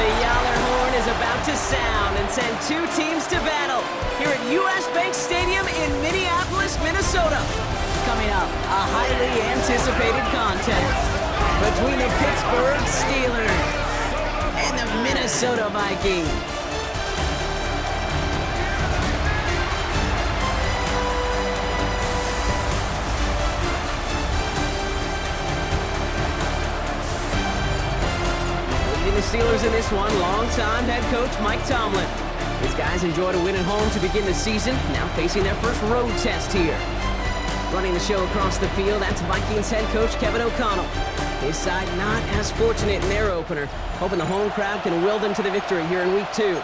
The Yaller horn is about to sound and send two teams to battle here at U.S. Bank Stadium in Minneapolis, Minnesota. Coming up, a highly anticipated contest between the Pittsburgh Steelers and the Minnesota Vikings. The Steelers in this one, longtime head coach Mike Tomlin. These guys enjoyed a win at home to begin the season, now facing their first road test here. Running the show across the field, that's Vikings head coach Kevin O'Connell. His side not as fortunate in their opener, hoping the home crowd can will them to the victory here in Week 2.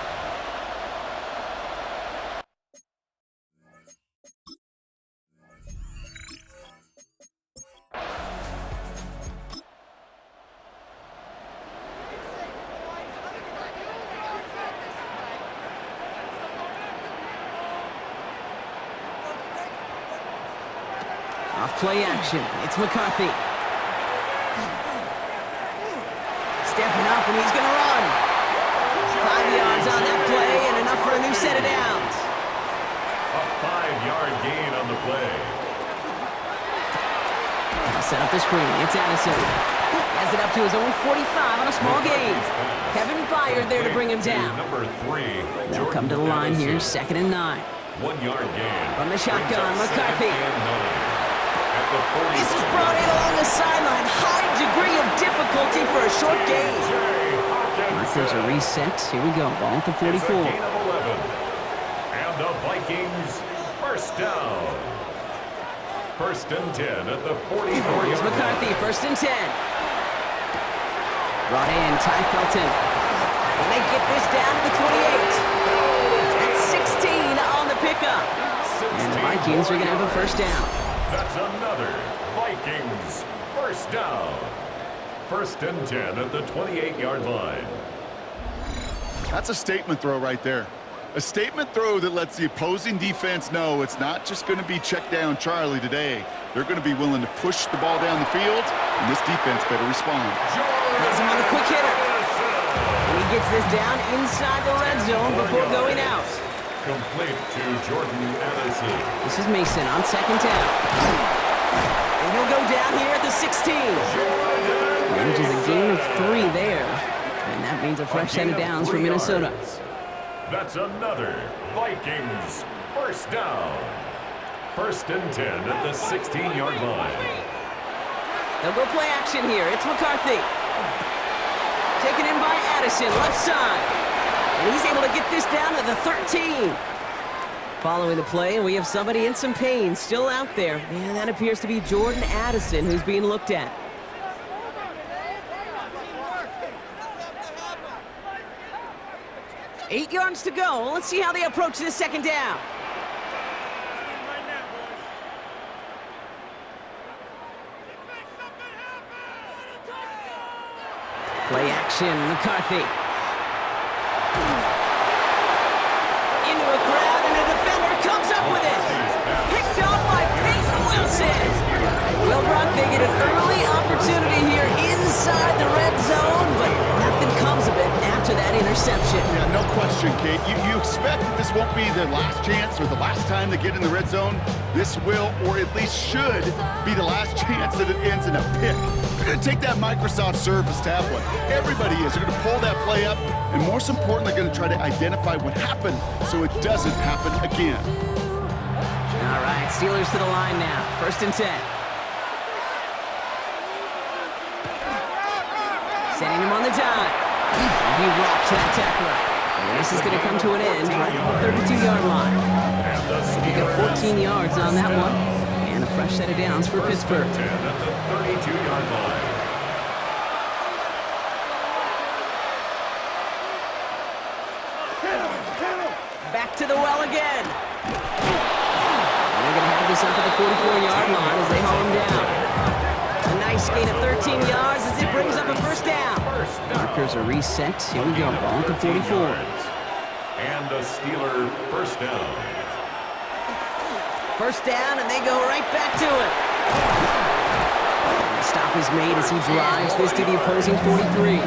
Off play action, it's McCarthy. Stepping up and he's gonna run. 5 yards on that play and enough for a new set of downs. A 5-yard gain on the play. Set up the screen, it's Addison. Has it up to his own 45 on a small gain. Kevin Byard there to bring him down. Number 3. They'll come to the line here, 2nd and 9. 1-yard gain. From the shotgun, McCarthy. This is brought in along the sideline. High degree of difficulty for a short gain. Markers are reset. Here we go. Ball at the 44. Gain of 11. And the Vikings first down. 1st and 10 at the 44. Here's McCarthy. 1st and 10. Brought in Ty Felton. And they get this down to the 28. That's 16 on the pickup. And the Vikings are going to have a first down. That's another Vikings first down. 1st and 10 at the 28-yard line. That's a statement throw right there. A statement throw that lets the opposing defense know it's not just going to be check down Charlie today. They're going to be willing to push the ball down the field, and this defense better respond. Has him on the quick hitter. And he gets this down inside the red zone before going out. Complete to Jordan Addison. This is Mason on 2nd down. And he'll go down here at the 16. Manages a gain of 3 there. And that means a fresh set of downs for Minnesota. That's another Vikings first down. 1st and 10 at the 16-yard line. They'll go play action here. It's McCarthy. Taken in by Addison, left side. And he's able to get this down to the 13. Following the play, and we have somebody in some pain still out there. And that appears to be Jordan Addison who's being looked at. Eight yards to go. Let's see how they approach this 2nd down. Play action, McCarthy. Into a crowd, and a defender comes up with it. Picked off by Peyton Wilson. Well, Brock, they get an early opportunity here inside the red zone, but nothing comes of it after that interception. Yeah, no question, Kate. You expect that this won't be their last chance or the last time they get in the red zone. This will, or at least should, be the last chance that it ends in a pick. They're going to take that Microsoft Surface tablet. Everybody is. They're going to pull that play up, and most importantly, they're going to try to identify what happened so it doesn't happen again. All right, Steelers to the line now. 1st and 10. Setting him on the dive. He rocks that tackler. And this is going to come to an end right at the 32-yard line. They pick up 14 yards on that one. And a fresh set of downs for Pittsburgh. 10 at the 32-yard line. Back to the well again. And they're going to have this up at the 44-yard line as they haul him down. A nice gain of 13 yards as it brings up a first down. Markers are reset. Here we go. Ball at the 44. And a Steeler first down. First down, and they go right back to it. The stop is made as he drives this to the opposing 43.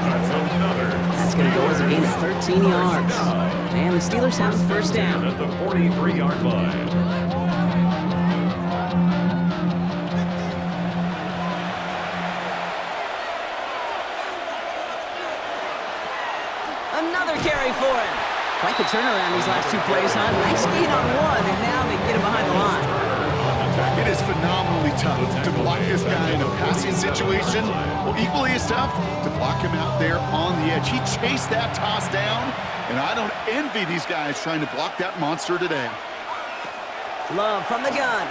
That's going to go as a 13 yards. And the Steelers have the first down. At the 43-yard line. Another carry for him. Quite the turnaround these last two plays, huh? Nice gain on one, and now they get him behind the line. It is phenomenally tough to block this guy in a passing situation. Well, equally as tough to block him out there on the edge. He chased that toss down, and I don't envy these guys trying to block that monster today. Love from the gun.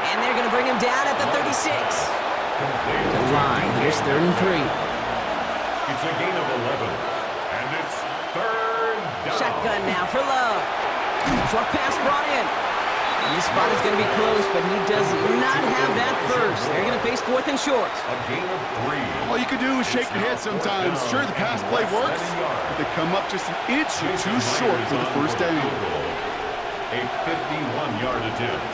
And they're going to bring him down at the 36. The line, here's 3rd and 3. It's a gain of 11, and it's 3rd down. Shotgun now for Love. Short pass brought in. And this spot is going to be close, but he does not have that first. They're going to face 4th and short. A gain of 3. All you can do is shake your head sometimes. Sure, the pass play works, but they come up just an inch or two short for the first down. A 51-yard attempt.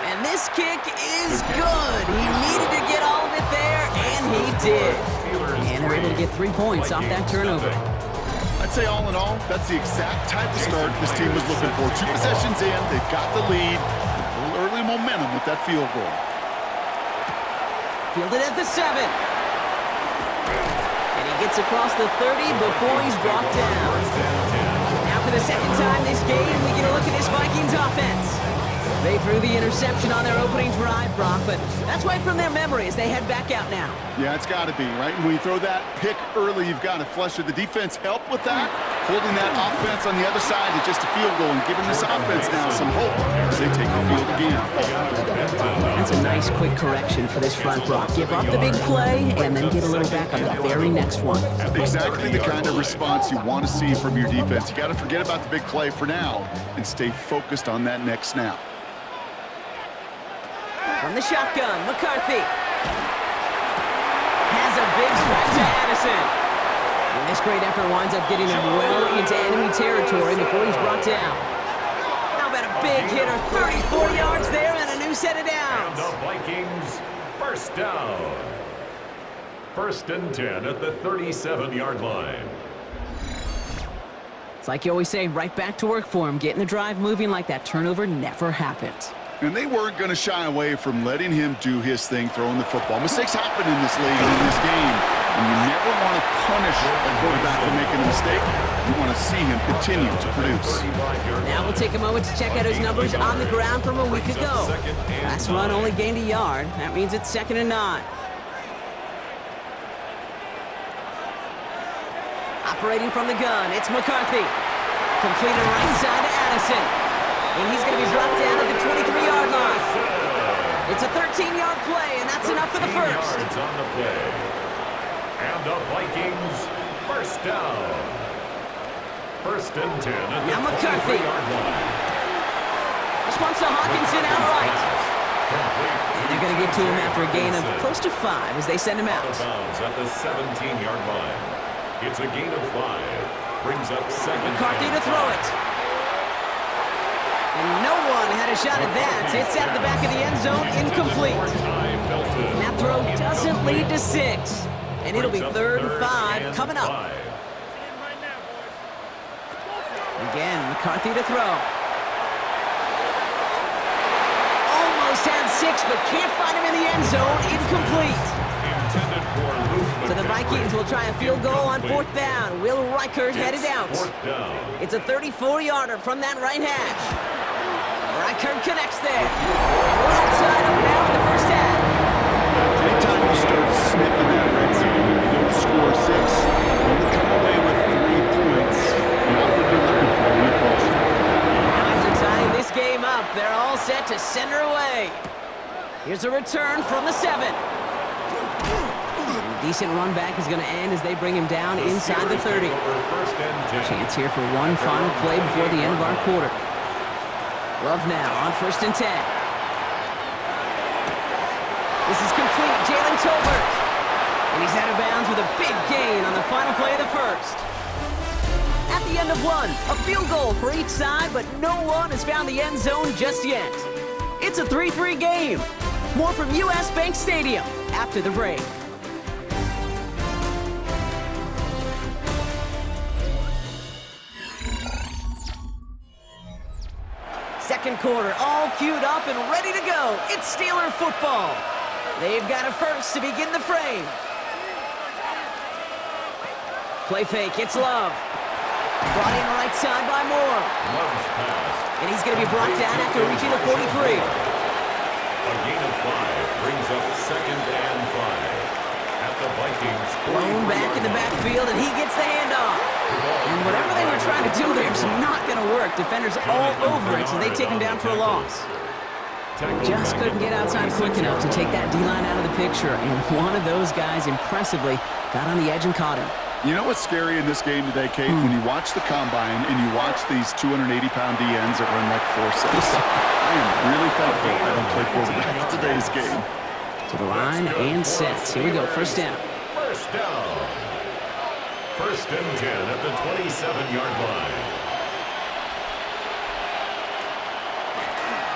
And this kick is good. He needed to get all of it there, and he did. And they're able to get 3 points off that turnover. I'd say all in all, that's the exact type of start this team was looking for. 2 possessions in, they've got the lead. A little early momentum with that field goal. Fielded at the 7. And he gets across the 30 before he's brought down. Now for the second time this game, we get a look at this Vikings offense. They threw the interception on their opening drive, Brock, but that's wiped from their memory as they head back out now. Yeah, it's got to be, right? When you throw that pick early, you've got to flush it. The defense helped with that, holding that offense on the other side to just a field goal and giving this offense now some hope as they take the field again. That's a nice, quick correction for this front, Brock. Give up the big play and then get a little back on the very next one. Exactly the kind of response you want to see from your defense. You got to forget about the big play for now and stay focused on that next snap. From the shotgun, McCarthy has a big strike to Addison. And this great effort winds up getting him well into enemy territory before he's brought down. How about a big hitter, 34 yards there and a new set of downs. And the Vikings, first down. 1st and 10 at the 37-yard line. It's like you always say, right back to work for him. Getting the drive moving like that turnover never happened. And they weren't going to shy away from letting him do his thing, throwing the football. Mistakes happen in this league and in this game, and you never want to punish a quarterback for making a mistake. You want to see him continue to produce. Now we'll take a moment to check out his numbers on the ground from a week ago. Last run only gained a yard. That means it's 2nd and 9. Operating from the gun, it's McCarthy. Completed right side to Addison. And he's going to be brought down at the 23-yard line. It's a 13-yard play, and that's enough for the first. Yards on the play. And the Vikings, first down. 1st and 10 at the 23-yard line. Response to Hawkinson outright. And they're going to get to him after a gain of close to 5 as they send him out. At the 17-yard line. It's a gain of 5. Brings up 2nd. McCarthy to throw it. And no one had a shot at that. It's out of the back of the end zone, incomplete. And that throw doesn't lead to 6. And it'll be 3rd and 5 coming up. Again, McCarthy to throw. Almost had 6, but can't find him in the end zone. Incomplete. So the Vikings will try a field goal on 4th down. Will Reichert headed out. It's a 34-yarder from that right hash. Reichert connects there. Right side up now in the first half. Anytime you start sniffing that red zone, you don't score 6, you come away with 3 points. Not what you're looking for in your coach. Now after tying this game up, they're all set to send her away. Here's a return from the 7. Decent run back is going to end as they bring him down inside the 30. Chance here for one final play before the end of our quarter. Love now on 1st and 10. This is complete. Jalen Tolbert. And he's out of bounds with a big gain on the final play of the first. At the end of one, a field goal for each side, but no one has found the end zone just yet. It's a 3-3 game. More from US Bank Stadium after the break. second quarter, all queued up and ready to go. It's Steeler football. They've got a first to begin the frame. Play fake, it's Love. Brought in right side by Moore. Love's pass. And he's going to be brought down after reaching the 43. A gain of 5 brings up 2nd and 5. At the Vikings. Blown back in the backfield, and he gets the handoff. And whatever they were trying to do there is not going to work. Defenders all over it, so they take him down for a loss. Just couldn't get outside quick enough to take that D-line out of the picture, and one of those guys impressively got on the edge and caught him. You know what's scary in this game today, Kate? When you watch the combine and you watch these 280-pound DNs that run like 4.6. I am really thankful I don't play quarterback in today's game. To the line and set. Here we go, first down. First down. 1st and 10 at the 27-yard line.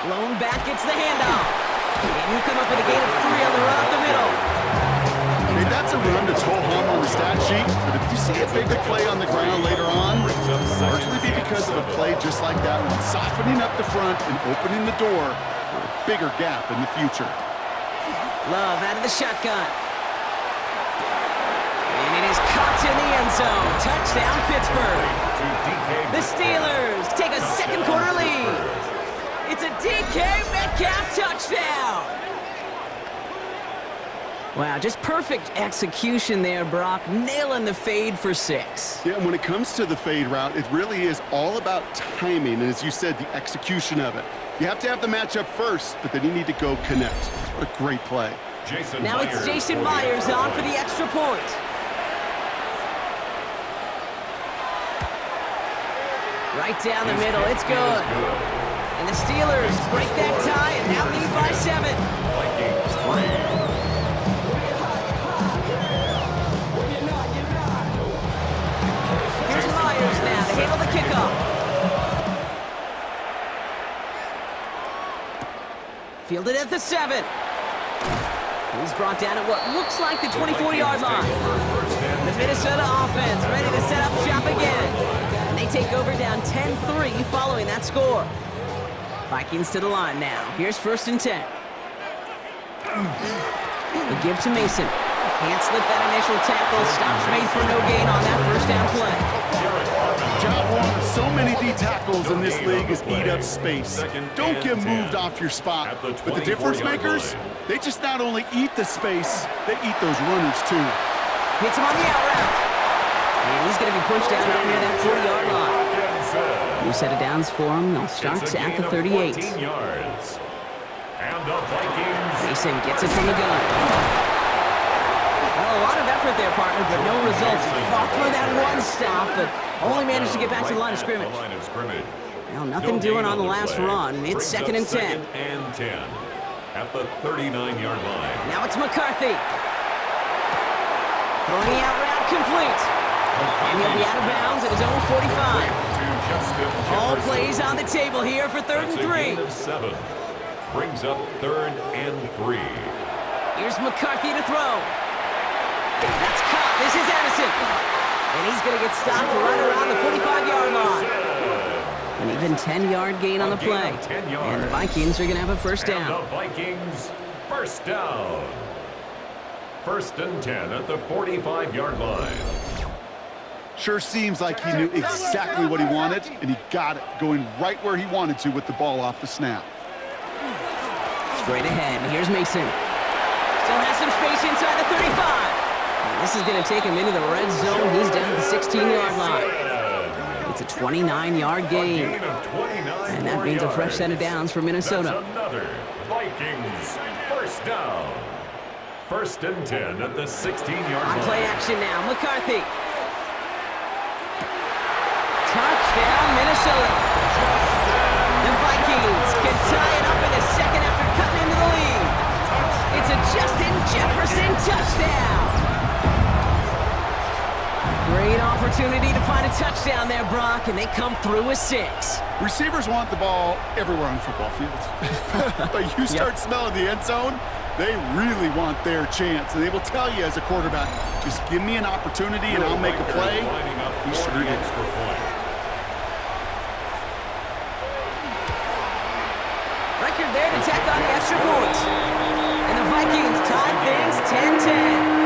Blown back, gets the handoff. And he'll come up with a gain of 3 on the run up the middle. Hey, that's a run that's ho-hum on the stat sheet, but if you see a bigger play on the ground later on, largely be because of a play just like that one, softening up the front and opening the door for a bigger gap in the future. Love out of the shotgun. And it is caught in the end zone. Touchdown, Pittsburgh. The Steelers take a second quarter lead. It's a DK Metcalf touchdown. Wow, just perfect execution there, Brock. Nailing the fade for 6. Yeah, and when it comes to the fade route, it really is all about timing, and as you said, the execution of it. You have to have the matchup first, but then you need to go connect. What a great play. Now it's Jason Myers on for the extra point. Right down the middle, it's good. And the Steelers break that tie and now lead by 7. Vikings 3. Here's Myers now to handle the kickoff. Fielded at the 7. He's brought down at what looks like the 24-yard line. The Minnesota offense ready to set up shop again. And they take over down 10-3 following that score. Vikings to the line now. Here's 1st and 10. The give to Mason. Can't slip that initial tackle. Stops made for no gain on that first down play. Job one of so many D tackles in this league is eat up space. Don't get moved off your spot. But the difference makers, they just not only eat the space, they eat those runners too. Hits him on the out route. And he's going to be pushed down up near that 40-yard line. New set of downs for him. They'll start at the 38. Mason gets it from the gun. Well, a lot of effort there, partner, but no results. Fought for that one stop, but only managed to get back to the line of scrimmage. Well, nothing doing on the last run. It's 2nd and 10. At the 39-yard line. Now it's McCarthy. Throwing the out route complete. And he'll be out of bounds at his own 45. All plays on the table here for 3rd and 3. 7. Brings up 3rd and 3. Here's McCarthy to throw. That's caught. This is Addison. And he's going to get stopped right around the 45-yard line. An even 10-yard gain on the play. And the Vikings are going to have a first down. And the Vikings first down. 1st and 10 at the 45-yard line. Sure seems like he knew exactly what he wanted, and he got it, going right where he wanted to with the ball off the snap. Straight ahead. Here's Mason. Still has some space inside the 35. And this is going to take him into the red zone. He's down at the 16-yard line. It's a 29-yard gain. And that means a fresh set of downs for Minnesota. That's another Vikings first down. 1st and 10 at the 16-yard line. On play action now. McCarthy. Touchdown, Minnesota. The Vikings can tie it up in a second after cutting into the lead. It's a Justin Jefferson touchdown. Great opportunity to find a touchdown there, Brock, and they come through with 6. Receivers want the ball everywhere on football fields. But you start smelling the end zone, they really want their chance. And they will tell you as a quarterback, just give me an opportunity and I'll make a play. He sure did. extra point. And the Vikings tie things 10-10.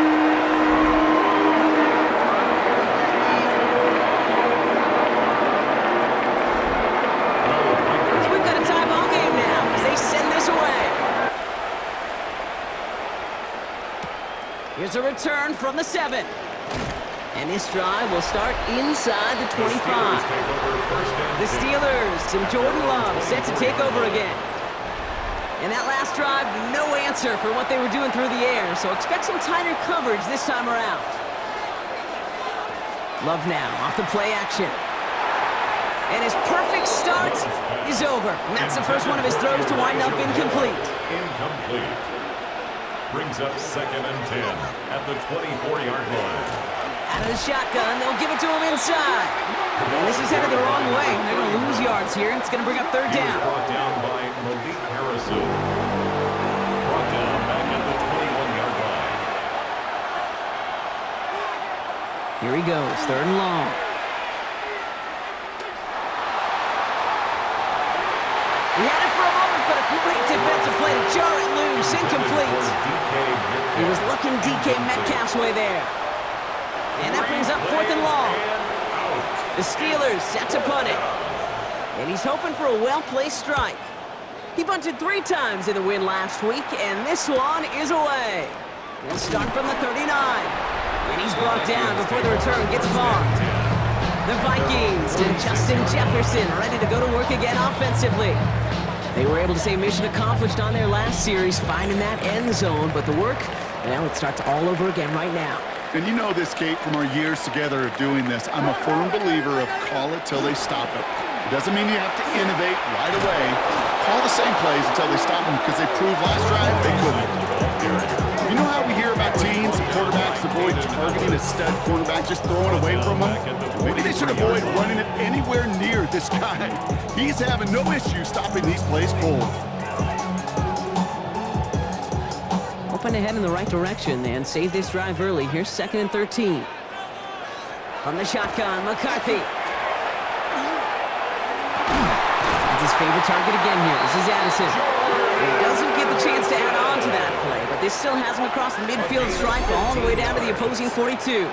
Here's a return from the 7. And this drive will start inside the 25. The Steelers and Jordan Love set to take over again. And that last drive, no answer for what they were doing through the air, so expect some tighter coverage this time around. Love now, off the play action. And his perfect start is over. And that's the first one of his throws to wind up incomplete. Incomplete. Brings up 2nd and 10 at the 24-yard line. Out of the shotgun, they'll give it to him inside. And this is headed the wrong way. They're going to lose yards here. It's going to bring up 3rd down. Brought down by Malik Harrison. Brought down back at the 21-yard line. Here he goes, 3rd and long. He had it for a moment, but a great defensive play to jar it loose. Incomplete. He was looking DK Metcalf's way there. And that brings up 4th and long. The Steelers set to punt it. And he's hoping for a well-placed strike. He bunted 3 times in the win last week, and this one is away. They'll start from the 39. And he's brought down before the return gets far. The Vikings and Justin Jefferson ready to go to work again offensively. They were able to say mission accomplished on their last series, finding that end zone, but the work, well, it starts all over again right now. And you know this, Kate, from our years together of doing this. I'm a firm believer of call it till they stop it. It doesn't mean you have to innovate right away. Call the same plays until they stop them, because they proved last drive they couldn't. You know how we hear about teams and quarterbacks avoid targeting a stud quarterback, just throwing away from them? Maybe they should avoid running it anywhere near this guy. He's having no issue stopping these plays cold. Hoping to head in the right direction and save this drive early. Here's 2nd and 13. From the shotgun, McCarthy. That's his favorite target again here. This is Addison. And he doesn't get the chance to add on to that play, but this still has him across the midfield stripe all the way down to the opposing 42.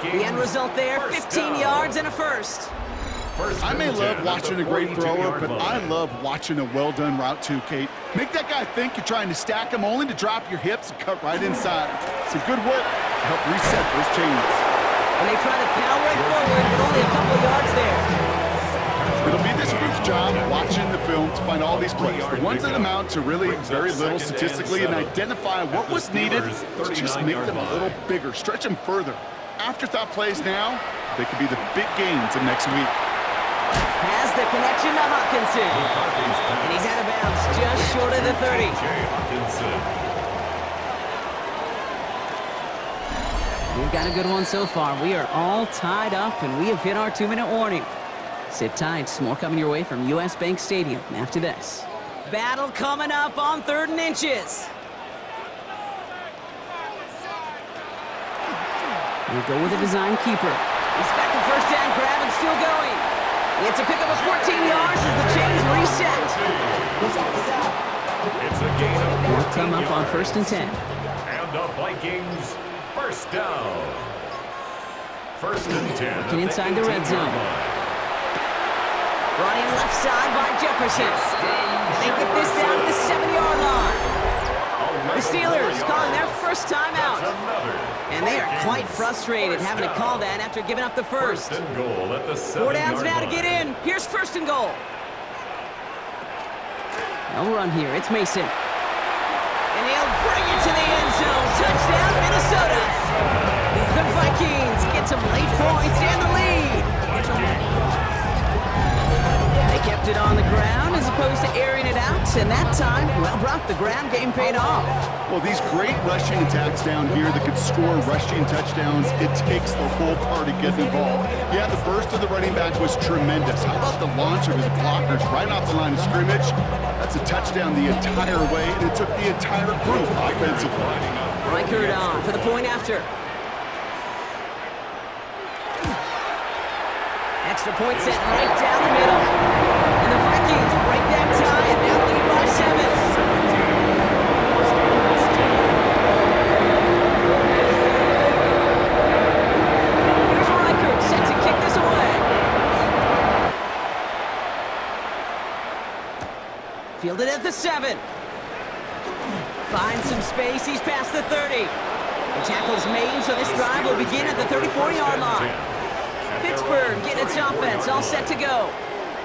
The end result there, 15 yards and a first. I may love watching a great thrower, but I love watching a well-done route too, Kate. Make that guy think you're trying to stack him only to drop your hips and cut right inside. Some good work to help reset those chains. And they try to power right forward, but only a couple yards there. It'll be this group's job watching the film to find all these plays, the ones that amount to really very little statistically, and identify what was needed to just make them a little bigger, stretch them further. Afterthought plays now, they could be the big gains of next week. Has the connection to Hawkinson. And he's out of bounds just short of the 30. We've got a good one so far. We are all tied up, and we have hit our 2-minute warning. Sit tight. More coming your way from US Bank Stadium after this. Battle coming up on 3rd and inches. We'll go with a design keeper. He's got the first down grab and still going. It's a pickup of 14 yards as the chains reset. It's a gain of 14 We'll come up on 1st and 10. And the Vikings first down. 1st and 10. Looking inside the red zone. Running left side by Jefferson. And they get this down to the 7-yard line. The Steelers calling their first timeout. And they are quite frustrated having to call that after giving up the first. 4 downs now to get in. Here's 1st and goal. No run here. It's Mason. And he'll bring it to the end zone. Touchdown, Minnesota. The Vikings get some late points and the lead. They kept it on the ground as opposed to airing it out, and that time, well, Brock, the ground game paid off. Well, these great rushing attacks down here that could score rushing touchdowns, it takes the whole party getting involved. Yeah, the burst of the running back was tremendous. How about the launch of his blockers right off the line of scrimmage? That's a touchdown the entire way, and it took the entire group offensively. Reichert on for the point after. Extra point set right down the middle. And the Vikings break that tie and now lead by 7. at the 7. Finds some space. He's past the 30. The tackle's made, so this drive will begin at the 34-yard line. Pittsburgh getting its offense all set to go.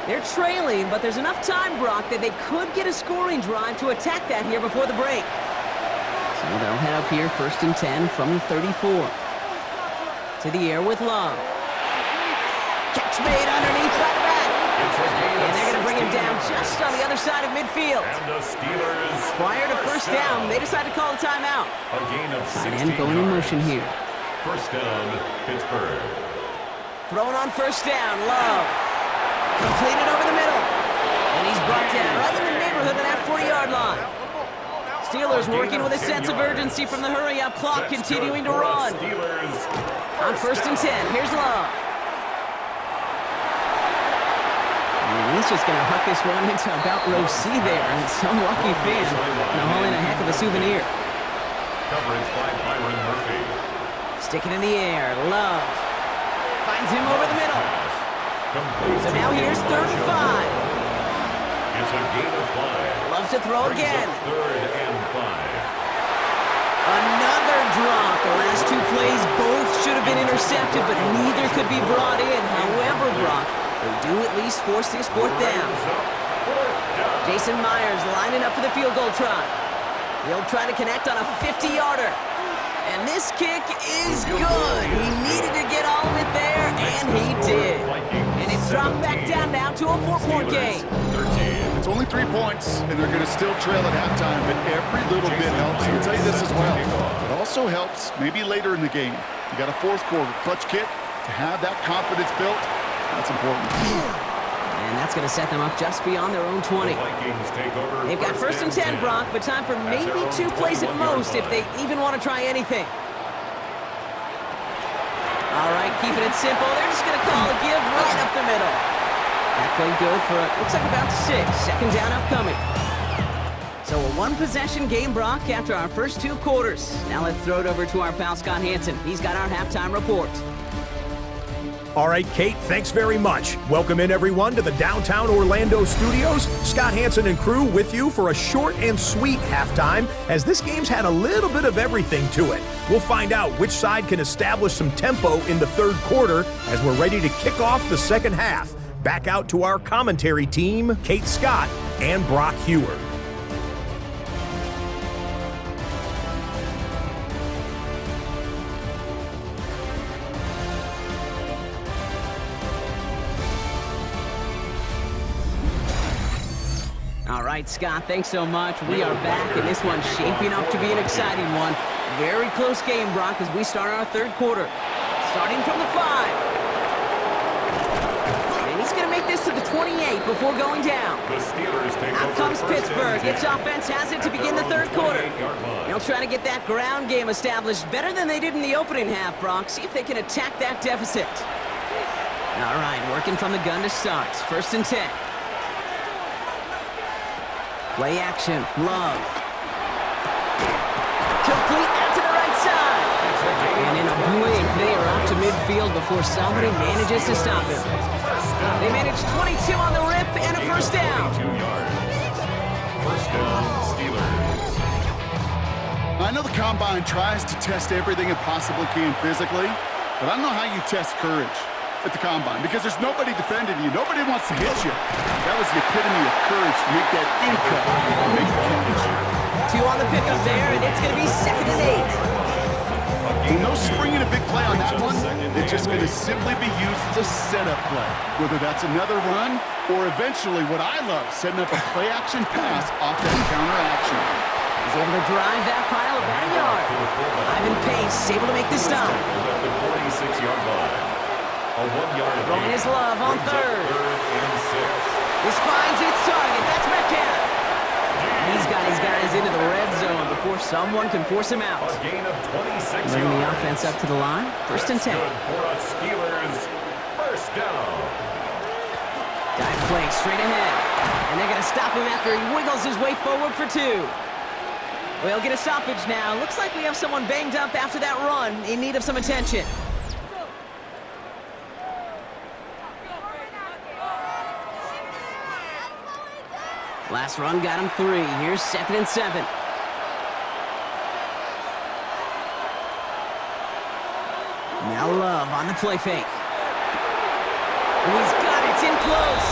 They're trailing, but there's enough time, Brock, that they could get a scoring drive to attack that here before the break. So they'll head up here, 1st and 10 from the 34. To the air with Love. Catch made underneath by the back. And they're going to bring him down just on the other side of midfield. And the Steelers. Prior to first down, they decide to call a timeout. A gain of 16 Tight end going in motion here. First down, Pittsburgh. Thrown on first down, Love. Completed over the middle. And he's brought down right in the neighborhood of that 40-yard line. Steelers working with a sense of urgency from the hurry-up clock, continuing to run. On 1st and 10, here's Love. And he's just going to huck this one into about row C there. And some lucky fan going to haul in a heck of a souvenir. Coverage by Byron Murphy. Sticking in the air, Love. Finds him over the middle. So now here's 3rd and 5. It's a gain of 5. Loves to throw again. 3rd and 5. Another drop. The last 2 plays both should have been intercepted, but neither could be brought in. However, Brock, they do at least force this 4th down. Jason Myers lining up for the field goal try. He'll try to connect on a 50-yarder. And this kick is good. He needed to get all of it there, and he did. And it's dropped back down now to a 4-point game. It's only 3 points, and they're going to still trail at halftime, but every little bit helps. I'll tell you this as well. It also helps maybe later in the game. You got a 4th quarter clutch kick to have that confidence built. That's important. And that's going to set them up just beyond their own 20. They've got 1st and 10, Brock, but time for maybe 2 plays at most if they even want to try anything. All right, keeping it simple. They're just going to call a give right up the middle. That played good for, looks like about 6. 2nd down upcoming. So a 1-possession game, Brock, after our first 2 quarters. Now let's throw it over to our pal Scott Hansen. He's got our halftime report. All right, Kate, thanks very much. Welcome in, everyone, to the downtown Orlando studios. Scott Hansen and crew with you for a short and sweet halftime, as this game's had a little bit of everything to it. We'll find out which side can establish some tempo in the 3rd quarter as we're ready to kick off the 2nd half. Back out to our commentary team, Kate Scott and Brock Hewer. All right, Scott, thanks so much. We are back, and this one's shaping up to be an exciting one. Very close game, Brock, as we start our 3rd quarter. Starting from the 5. And he's going to make this to the 28 before going down. Out comes Pittsburgh. Its offense has it to begin the 3rd quarter. They'll try to get that ground game established better than they did in the opening half, Brock. See if they can attack that deficit. All right, working from the gun to start. 1st and 10. Play action, Love. Complete out to the right side. And in a blink, they are out to midfield before somebody manages to stop him. They manage 22 on the rip and a 1st down. 1st down, Steelers. I know the Combine tries to test everything it possibly can physically, but I don't know how you test courage at the Combine, because there's nobody defending you. Nobody wants to hit you. That was the epitome of courage to make that in-cut and make the catch. 2 on the pickup there, and it's going to be 2nd and 8. No springing a big play on that one. It's just going to simply be used as a setup play. Whether that's another run, or eventually what I love, setting up a play-action pass off that counter-action. He's able to drive that pile about a yard. Ivan Pace able to make the stop. At the 46-yard line. A 1-yard Throwing his Love on 3rd. 3rd and 6. This finds its target. That's Metcalf. He's got his guys into the red zone before someone can force him out. A gain of 26 Bringing the yards. offense up to the line. 1st and 10. Good for a Steelers. 1st down. Dive play straight ahead. And they're going to stop him after he wiggles his way forward for 2. We'll get a stoppage now. Looks like we have someone banged up after that run in need of some attention. Last run got him 3. Here's 2nd and 7. Now Love on the play fake. And he's got it. It's in close.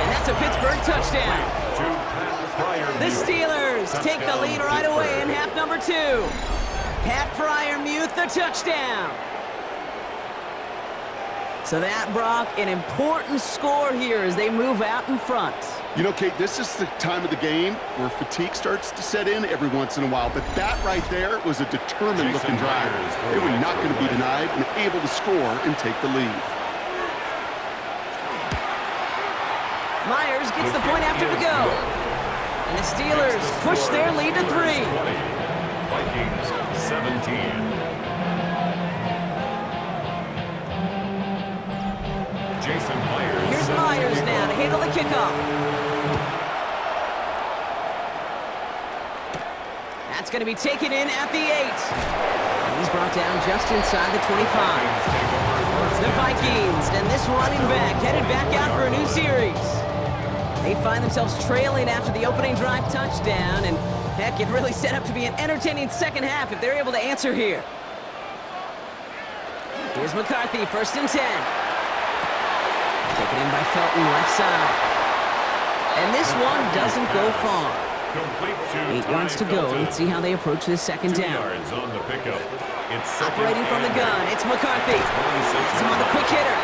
And that's a Pittsburgh touchdown. The Steelers take the lead right away in half number 2. Pat Freiermuth, the touchdown. So that, Brock, an important score here as they move out in front. You know, Kate, this is the time of the game where fatigue starts to set in every once in a while. But that right there was a determined-looking drive. They were not going to be denied and able to score and take the lead. Myers gets the point after to go. And the Steelers push their lead to 3. Vikings 17. Jason Myers. Here's Myers now to handle the kickoff. That's going to be taken in at the 8. And he's brought down just inside the 25. The Vikings and this running back headed back out for a new series. They find themselves trailing after the opening drive touchdown, and heck, it really set up to be an entertaining second half if they're able to answer here. Here's McCarthy, 1st and 10. Taken in by Felton, left side. And this one doesn't go far. 8 yards to go. Let's see how they approach this second down. 2 yards on the pickup. It's operating from the gun. It's McCarthy. He's on the quick hitter.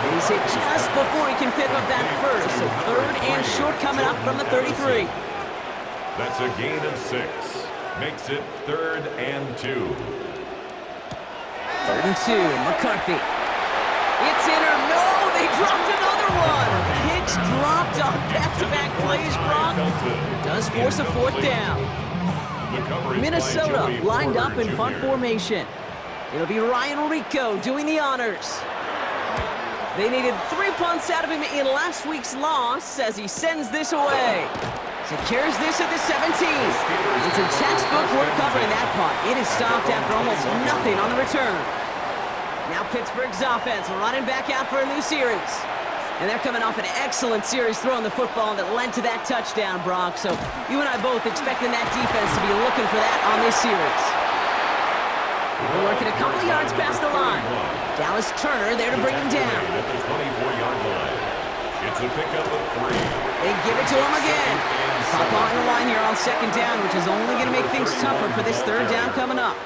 And he's hit just before he can pick up that first. So 3rd and short coming up from the 33. That's a gain of 6. Makes it 3rd and 2. 3rd and 2. McCarthy. It's in or no, they dropped another one. Kicks dropped on back-to-back plays, Brock. It does force a 4th down. Minnesota lined up in punt formation. It'll be Ryan Rico doing the honors. They needed 3 punts out of him in last week's loss as he sends this away. Secures this at the 17. It's a textbook work covering that punt. It is stopped after almost nothing on the return. Now Pittsburgh's offense running back out for a new series. And they're coming off an excellent series throwing the football that led to that touchdown, Brock. So you and I both expecting that defense to be looking for that on this series. They're working a couple of yards past the line. Dallas Turner there to bring him down. At the 24-yard line. It's a pickup of 3. They give it to him again. Pop on the line here on 2nd down, which is only going to make things tougher for this 3rd down coming up.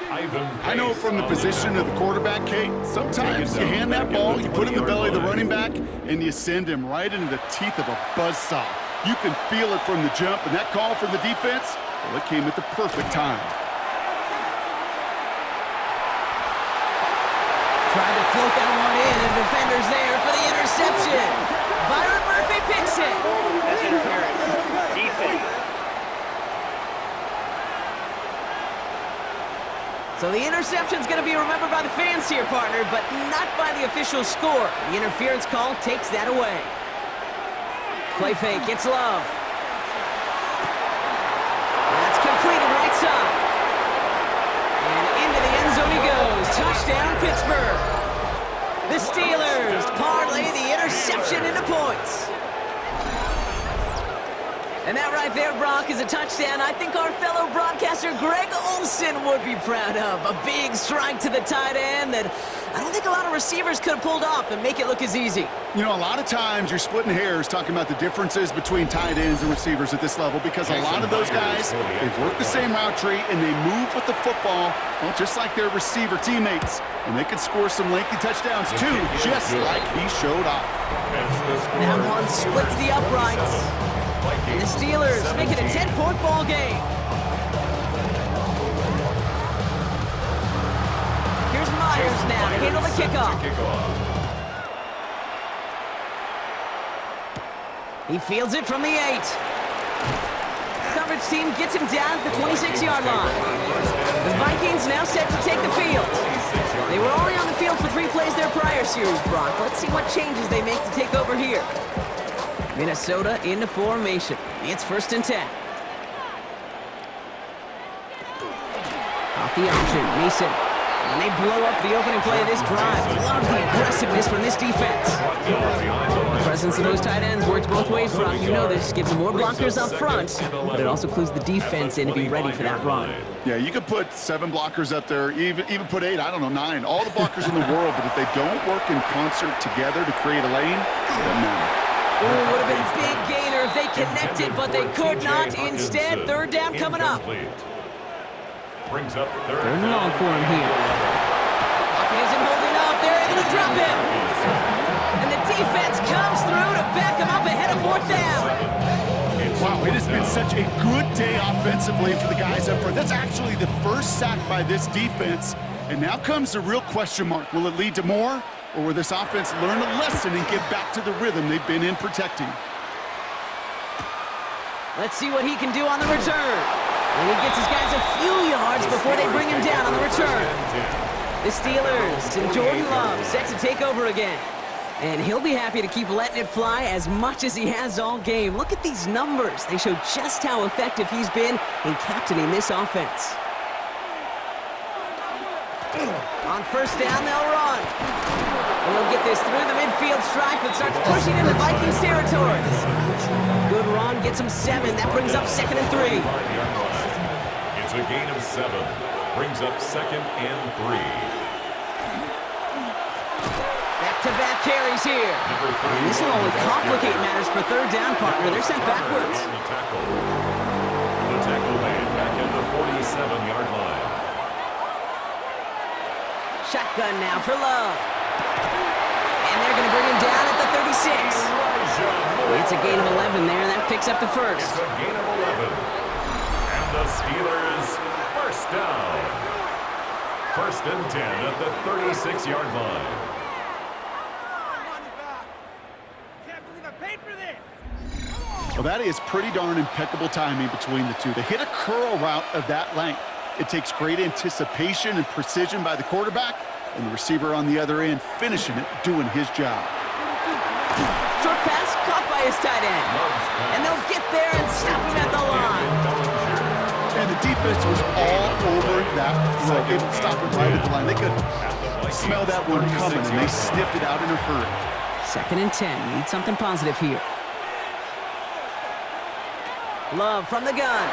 I know from the position of the quarterback, Kate, sometimes you hand that ball, you put it in the belly of the running back, and you send him right into the teeth of a buzzsaw. You can feel it from the jump, and that call from the defense, well, it came at the perfect time. Trying to float that one in, and defender's there for the interception. Byron Murphy picks it. That's interference. Defense. So the interception's going to be remembered by the fans here, partner, but not by the official score. The interference call takes that away. Play fake, it's Love. That's completed right side. And into the end zone he goes. Touchdown, Pittsburgh. The Steelers parlay the interception into points. And that right there, Brock, is a touchdown I think our fellow broadcaster Greg Olsen would be proud of. A big strike to the tight end that I don't think a lot of receivers could have pulled off and make it look as easy. You know, a lot of times you're splitting hairs talking about the differences between tight ends and receivers at this level because a lot of those guys, they work the same route tree and they move with the football, well, just like their receiver teammates. And they can score some lengthy touchdowns too, just like he showed off. That one splits the uprights. And the Steelers make it a 10-point ball game. Here's Myers now to handle the kickoff. He fields it from the 8. Coverage team gets him down at the 26-yard line. The Vikings now set to take the field. They were only on the field for 3 plays their prior series, Brock. Let's see what changes they make to take over here. Minnesota into formation. It's 1st and 10. Off the option, Mason. And they blow up the opening play of this drive. Love the aggressiveness from this defense. The presence of those tight ends works both ways, Brock. You know this. Gives them more blockers up front, but it also clues the defense in to be ready for that run. Yeah, you could put 7 blockers up there, even put 8, I don't know, 9. All the blockers in the world, but if they don't work in concert together to create a lane, it doesn't matter. Ooh, would have been a big gainer if they connected, but they could not. Instead, third down coming up. Brings up third and long for him here. Pocket isn't holding up. They're able to drop him. And the defense comes through to back him up ahead of fourth down. Wow, it has been such a good day offensively for the guys up front. That's actually the first sack by this defense. And now comes the real question mark. Will it lead to more? Or will this offense learn a lesson and get back to the rhythm they've been in protecting? Let's see what he can do on the return. And he gets his guys a few yards before they bring him down on the return. The Steelers and Jordan Love set to take over again. And he'll be happy to keep letting it fly as much as he has all game. Look at these numbers. They show just how effective he's been in captaining this offense. On first down, they'll run. And he'll get this through the midfield stripe and starts pushing into Vikings territory. Good run, gets him 7. That brings up 2nd and 3. It's a gain of 7. Brings up 2nd and 3. Back-to-back carries here. And this will only complicate matters for third down, partner. They're sent backwards. The tackle made back at the 47-yard line. Shotgun now for Love. And they're going to bring him down at the 36. It's a gain of 11 there, and that picks up the first. It's a gain of 11. And the Steelers first down. 1st and 10 at the 36-yard line. Well, that is pretty darn impeccable timing between the two. They hit a curl route of that length. It takes great anticipation and precision by the quarterback, and the receiver on the other end finishing it, doing his job. Short pass caught by his tight end. And they'll get there and stop him at the line. And the defense was all over that throw. It stopped it right at the line. They could smell that one coming, and they sniffed it out in a hurry. 2nd and 10. Need something positive here. Love from the gun.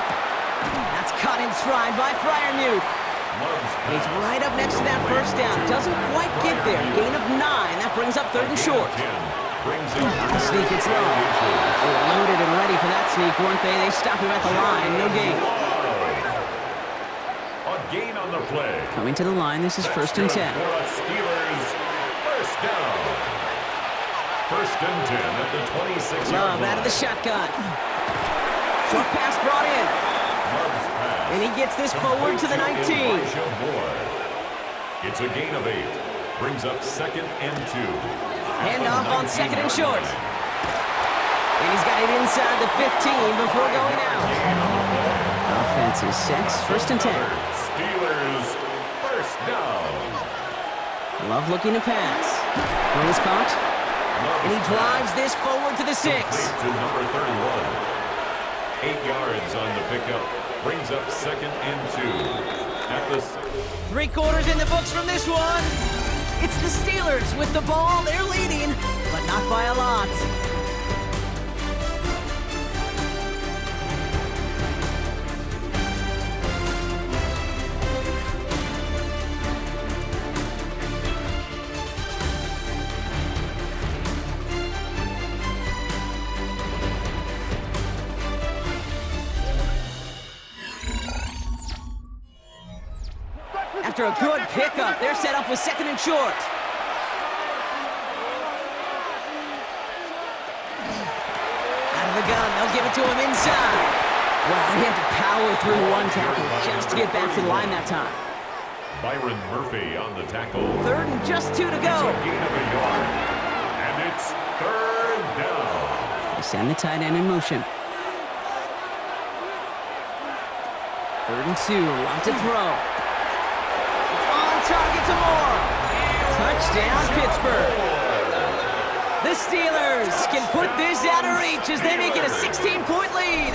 That's caught in stride by Freiermuth. And he's right up next to that first down. Doesn't quite get there. Gain of 9. That brings up 3rd and short. The sneak, it's Love. They were loaded and ready for that sneak, weren't they? They stop him at the line. No gain. A gain on the play. Coming to the line, this is 1st and 10. Steelers first down. 1st and 10 at the 26-yard Love line. out of the shotgun. Short pass brought in. And he gets this forward to the 19. It's a gain of 8. Brings up 2nd and 2. Handoff on 2nd and short. And he's got it inside the 15 before going out. Offense is set. 1st and 10. Steelers first down. Love looking to pass. Run is caught. And he drives this forward to the 6. To number 31. 8 yards on the pickup. Brings up 2nd and 2. At the 3 quarters in the books from this one. It's the Steelers with the ball. They're leading, but not by a lot. After a good pickup, they're set up with 2nd and short. Out of the gun, they'll give it to him inside. Wow, he had to power through one tackle just to get back to the line that time. Byron Murphy on the tackle. 3rd and just 2 to go. It's a gain of a yard. And it's 3rd down. They send the tight end in motion. 3rd and 2, love to throw. Target to Moore. Touchdown, Pittsburgh. The Steelers can put this out of reach as they make it a 16-point lead.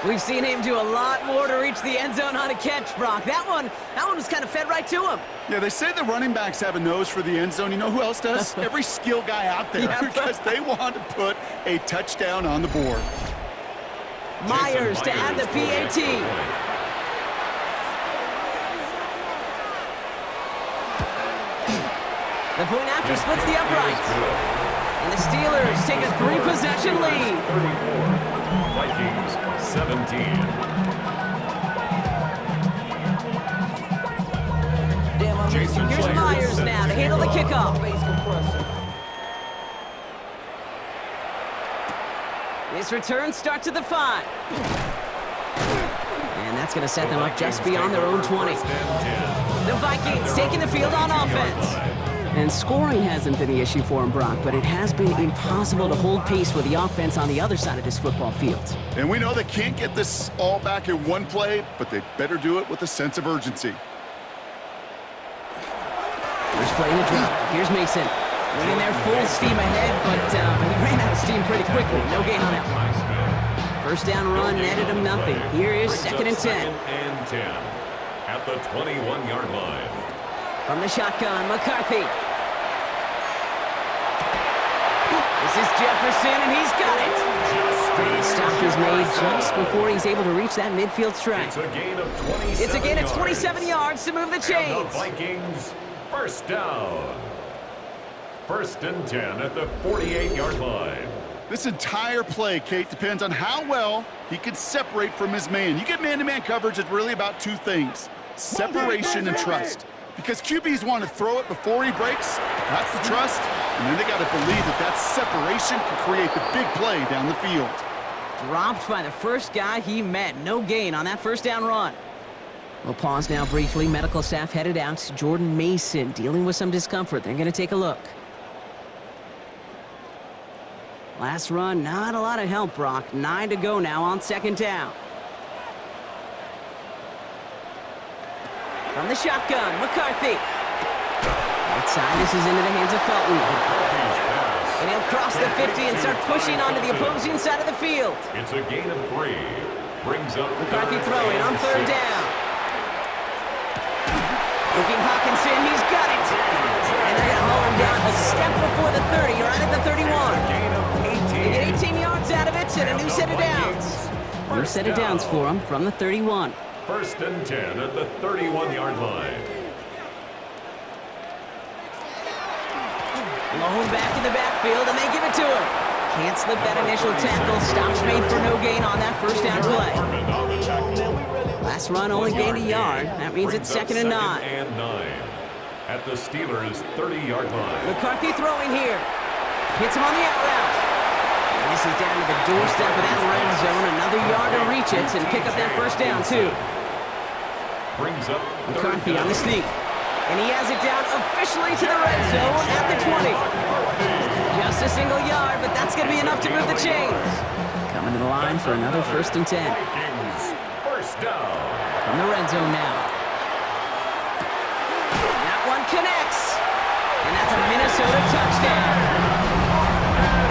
We've seen him do a lot more to reach the end zone on a catch, Brock. That one was kind of fed right to him. Yeah, they say the running backs have a nose for the end zone. You know who else does? Every skill guy out there, because they want to put a touchdown on the board. Myers to add the PAT. The point after splits the uprights. And the Steelers take a 3-possession lead. 34, Vikings 17. Here's Myers now to handle the kickoff. This return starts at the 5. And that's going to set them up just beyond their own 20. The Vikings taking the field on offense. And scoring hasn't been the issue for him, Brock, but it has been impossible to hold pace with the offense on the other side of this football field. And we know they can't get this all back in one play, but they better do it with a sense of urgency. Here's playing the drive. Here's Mason. Winning there full steam ahead, but he ran out of steam pretty quickly. No gain on that one. First down run netted him nothing. Here is 2nd and 10. 2nd and 10 at the 21-yard line. From the shotgun, McCarthy. This is Jefferson, and he's got it. And the stop is made just before he's able to reach that midfield strike. It's a gain of 27 It's a gain of yards. 27 yards to move the And chains. the Vikings, first down. 1st and 10 at the 48-yard line. This entire play, Kate, depends on how well he can separate from his man. You get man-to-man coverage, it's really about 2 things: separation and trust. Because QBs want to throw it before he breaks, that's the trust, and then they got to believe that that separation can create the big play down the field. Dropped by the first guy he met. No gain on that first down run. We'll pause now briefly. Medical staff headed out. Jordan Mason dealing with some discomfort. They're going to take a look. Last run, not a lot of help, Brock. 9 to go now on 2nd down. From the shotgun, McCarthy. Right side, this is into the hands of Felton. And he'll cross the 50 and start pushing onto the opposing side of the field. It's a gain of 3. Brings up McCarthy throwing on 3rd down. Looking Hawkinson, he's got it. And they're going to haul him down a step before the 30, right at the 31. Gain of 18. They get 18 yards out of it and a new set of downs. New set of downs for him from the 31. 1st and 10 at the 31-yard line. Lone back in the backfield, and they give it to him. Can't slip that initial tackle. Stops made for no gain on that first down play. Last run only gained a yard. That means it's 2nd and 9. 2nd and 9 at the Steelers' 30-yard line. McCarthy throwing here. Hits him on the out route. And this is down to the doorstep of that red zone. Another yard to reach it and pick up that first down, too. Brings up McCarthy on the sneak. And he has it down officially to the red zone at the 20. Just a single yard, but that's going to be enough to move the chains. Coming to the line for another 1st and 10. Vikings, first down. From the red zone now. That one connects. And that's a Minnesota touchdown.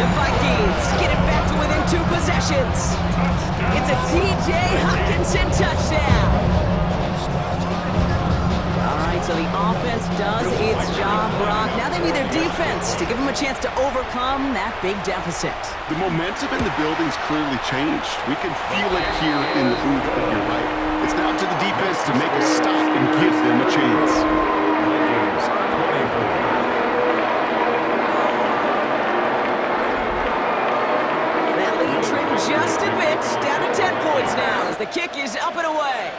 The Vikings get it back to within 2 possessions. It's a T.J. Hockenson touchdown. All right, so the offense does its job, Brock. Now they need their defense to give them a chance to overcome that big deficit. The momentum in the building's clearly changed. We can feel it here in the booth, but you're right. It's now to the defense to make a stop and give them a chance. Vikings, 24. That lead trimmed just a bit, down to 10 points now as the kick is up and away.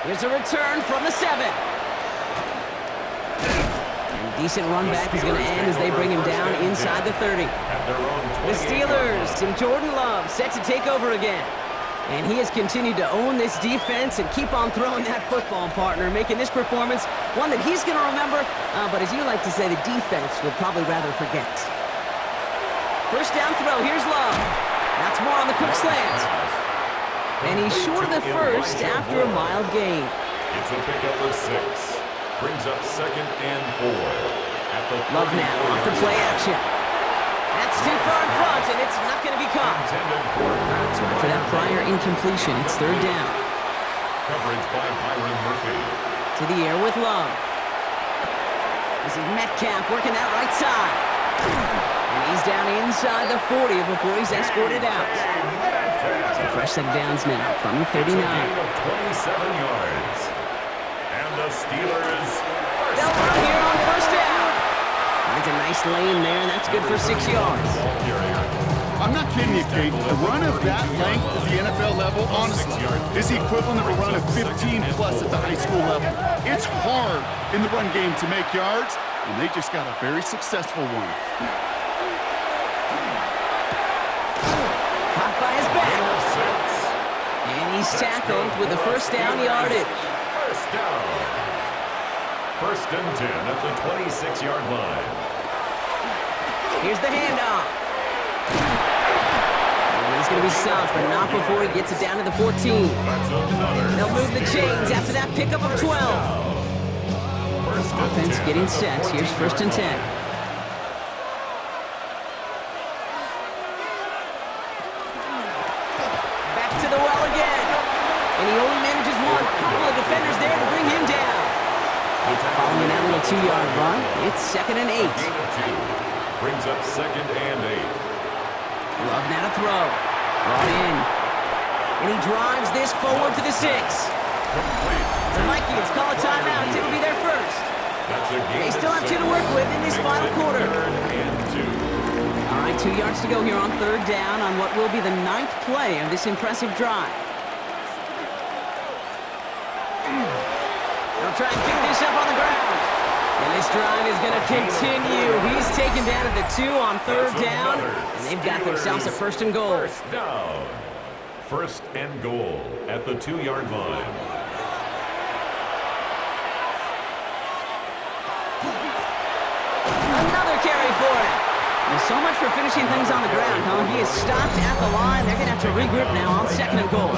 Here's a return from the 7. And a decent run back is going to end as they bring him down inside the 30. The Steelers and Jordan Love set to take over again. And he has continued to own this defense and keep on throwing that football, partner, making this performance one that he's going to remember, but as you like to say, the defense would probably rather forget. First down throw, here's Love. That's more on the quick slant. And he's short of the first after a mild gain. It's a pickup of 6. Brings up 2nd and 4. At the Love now off the play action. That's too far in front, and it's not going to be caught. So after that prior incompletion, it's third down. Coverage by Byron Murphy. To the air with Love. This is Metcalf working that right side. And he's down inside the 40 before he's escorted out. So fresh set of downs now from the 39. It's a gain of 27 yards. And the Steelers They'll run here on first down. Finds a nice lane there, and that's good for 6 yards. I'm not kidding you, Kate. A run of that length at the NFL level, honestly, is the equivalent of a run of 15-plus at the high school level. It's hard in the run game to make yards, and they just got a very successful one. Caught by his back. And he's tackled with the first down yardage. First down. First and 10 at the 26-yard line. Here's the handoff. And he's going to be stopped, but not before he gets it down to the 14. They'll move the chains after that pickup of 12. Offense getting set. Here's first and 10. Back to the well again. And he only manages one. Couple of defenders there to bring him down. Following that little 2-yard run, it's second and 8. Brings up second and 8. Love now to throw. Brought in. And he drives this forward to the 6. The Vikings call a timeout. It'll be their first. They still have 2 to work with in this final quarter. All right, 2 yards to go here on third down on what will be the 9th play of this impressive drive. They'll try and pick this up on the ground. And this drive is going to continue. He's taken down at the 2 on third down. And they've got themselves a first and goal. First down. First and goal at the 2-yard line. Another carry for him. Well, so much for finishing things on the ground, huh? He is stopped at the line. They're going to have to regroup now on second and goal.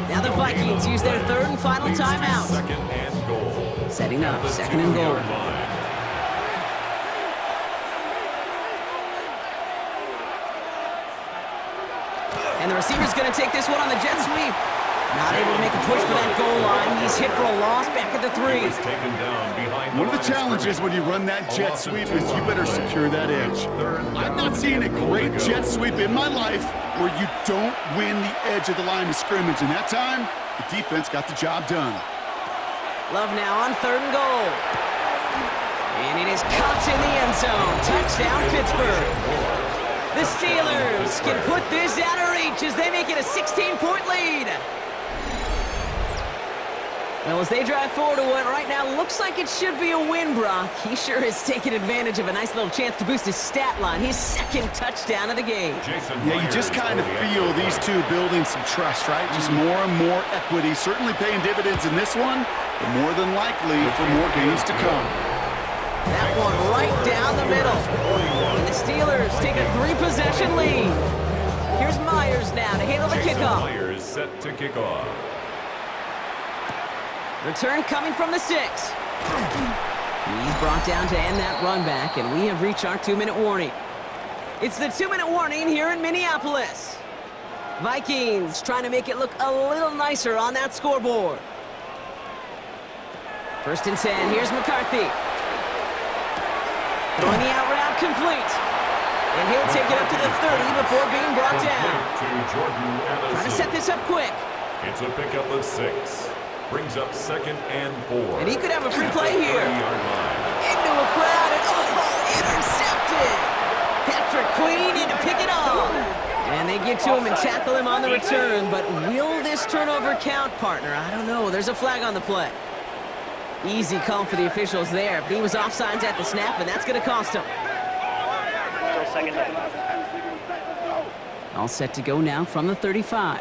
Now the Vikings use their third and final timeout. Second and goal. Setting up, second and goal. And the receiver's going to take this one on the jet sweep. Not able to make a push for that goal line. He's hit for a loss back at the 3. One of the challenges when you run that jet sweep is you better secure that edge. I've not seen a great jet sweep in my life where you don't win the edge of the line of scrimmage. And that time, the defense got the job done. Love now on third and goal. And it is caught in the end zone. Touchdown, Pittsburgh. The Steelers can put this out of reach as they make it a 16-point lead. Well, as they drive forward to what right now looks like it should be a win, Brock, he sure has taken advantage of a nice little chance to boost his stat line. His second touchdown of the game. Yeah, you just kind of feel these two building some trust, right? Just more and more equity. Certainly paying dividends in this one, but more than likely for more games to come. That one right down the middle. And the Steelers take a 3-possession lead. Here's Myers now to handle the kickoff. Myers set to kick off. Return coming from the 6. He's brought down to end that run back, and we have reached our 2-minute warning. It's the 2-minute warning here in Minneapolis. Vikings trying to make it look a little nicer on that scoreboard. First and 10, here's McCarthy. Throwing the out route complete. And he'll take it up to the 30 before being brought down. Trying to set this up quick. It's a pickup of 6. Brings up second and 4. And he could have a free play here. 30-yard line. Into a crowd, and intercepted! Patrick Queen in to pick it off. And they get to him and tackle him on the return, but will this turnover count, partner? I don't know. There's a flag on the play. Easy call for the officials there. He was offsides at the snap, and that's going to cost him. Still second down. All set to go now from the 35.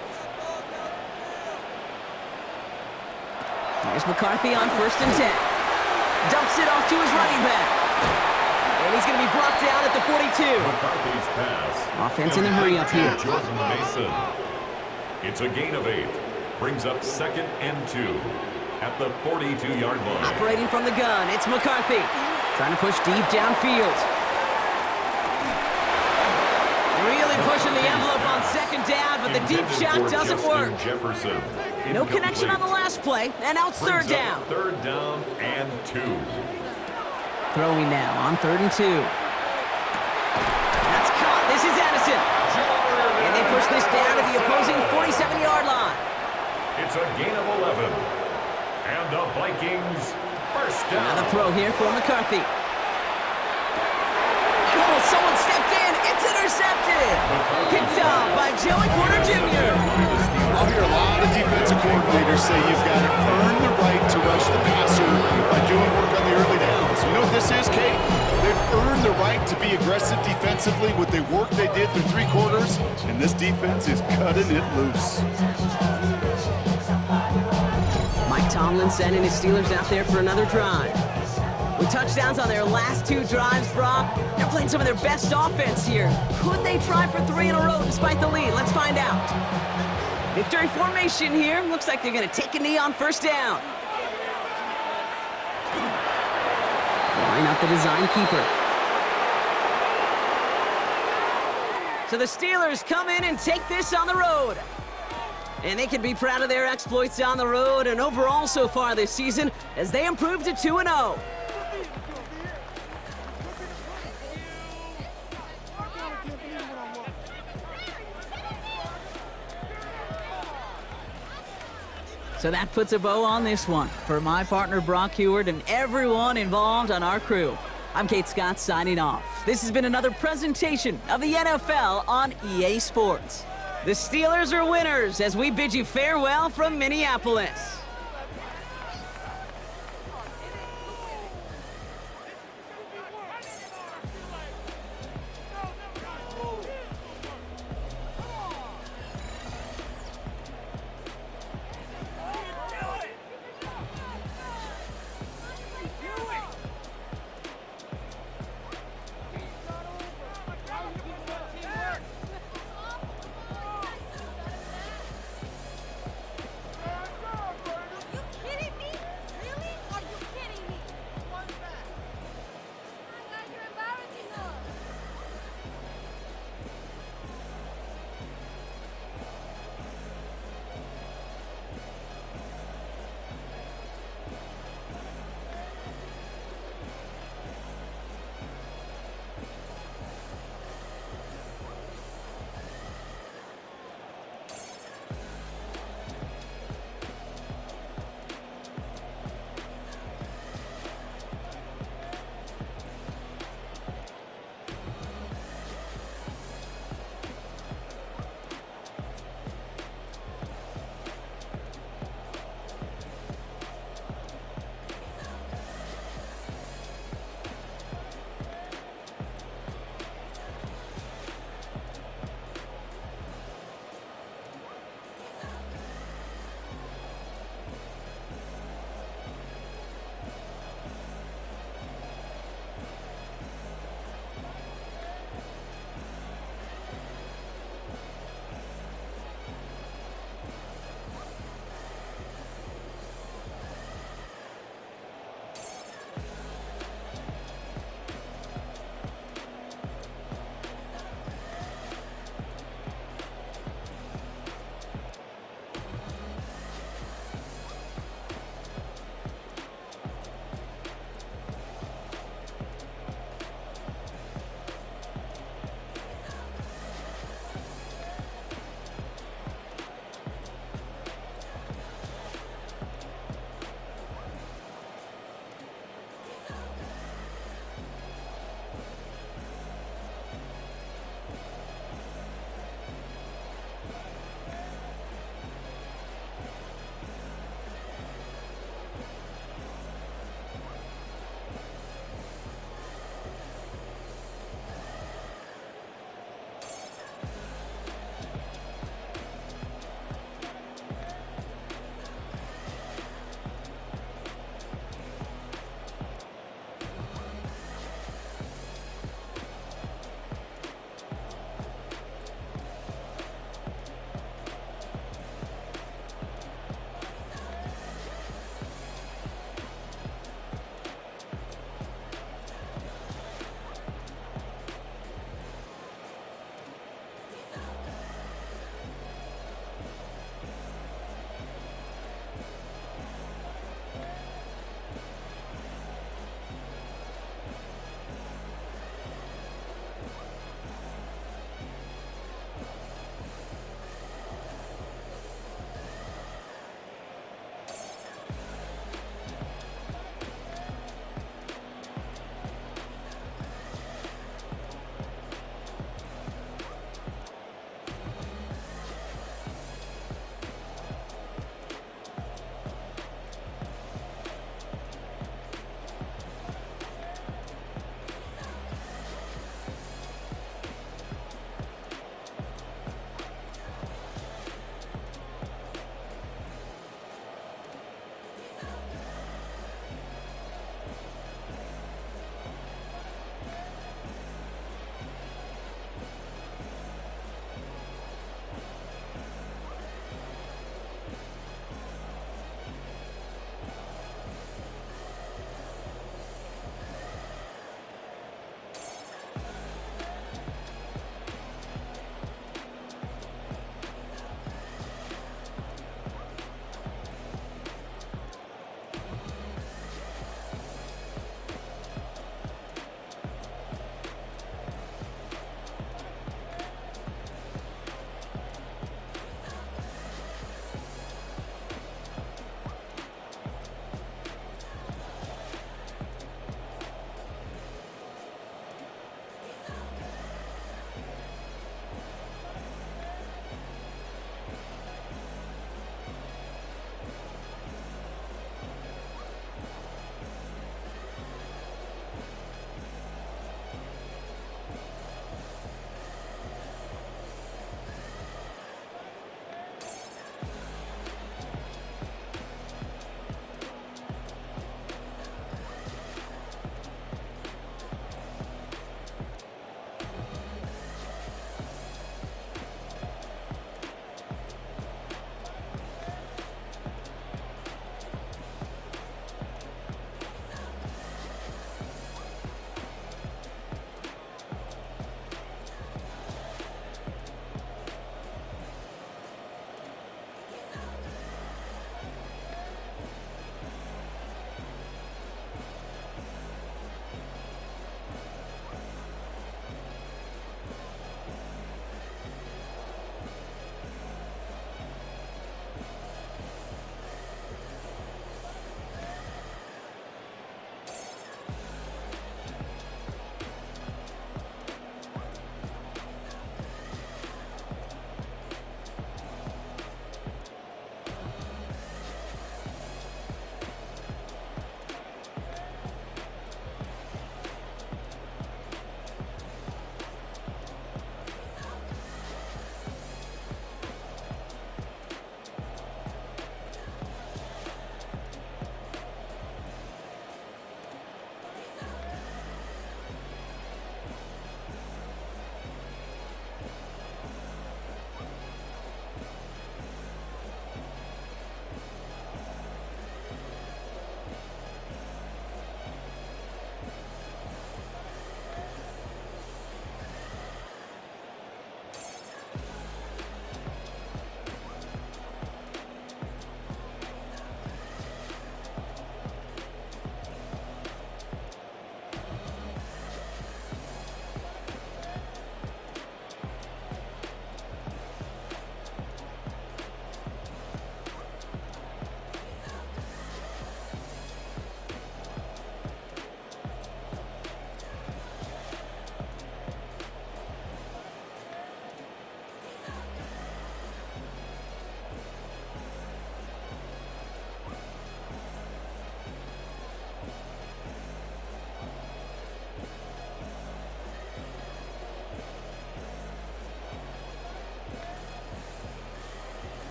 Here's McCarthy on first and 10. Dumps it off to his running back. And he's going to be brought down at the 42. McCarthy's pass. Offense in a hurry up here. Jordan Mason. It's a gain of 8. Brings up second and 2 at the 42-yard line. Operating from the gun, it's McCarthy. Trying to push deep downfield. pushing the envelope on second down, but the deep shot doesn't work. Jefferson. No connection on the last play, and now it's third down. Third down and 2. Throwing now on 3rd and 2. That's caught. This is Edison. And they push this down to the opposing 47-yard line. It's a gain of 11. And the Vikings first down. Another throw here for McCarthy. Oh, someone stepped in. It's intercepted. Picked off by Joey Porter Jr. I'll hear a lot of defensive coordinators say you've got to earn the right to rush the passer by doing work on the early downs. You know what this is, Kate? They've earned the right to be aggressive defensively with the work they did through 3 quarters, and this defense is cutting it loose. Mike Tomlin sending his Steelers out there for another drive. With touchdowns on their last 2 drives, Brock, they're playing some of their best offense here. Could they try for 3 in a row despite the lead? Let's find out. Victory formation here. Looks like they're going to take a knee on first down. Line up the design keeper. So the Steelers come in and take this on the road. And they can be proud of their exploits on the road and overall so far this season as they improve to 2-0. So that puts a bow on this one. For my partner Brock Heward and everyone involved on our crew, I'm Kate Scott signing off. This has been another presentation of the NFL on EA Sports. The Steelers are winners as we bid you farewell from Minneapolis.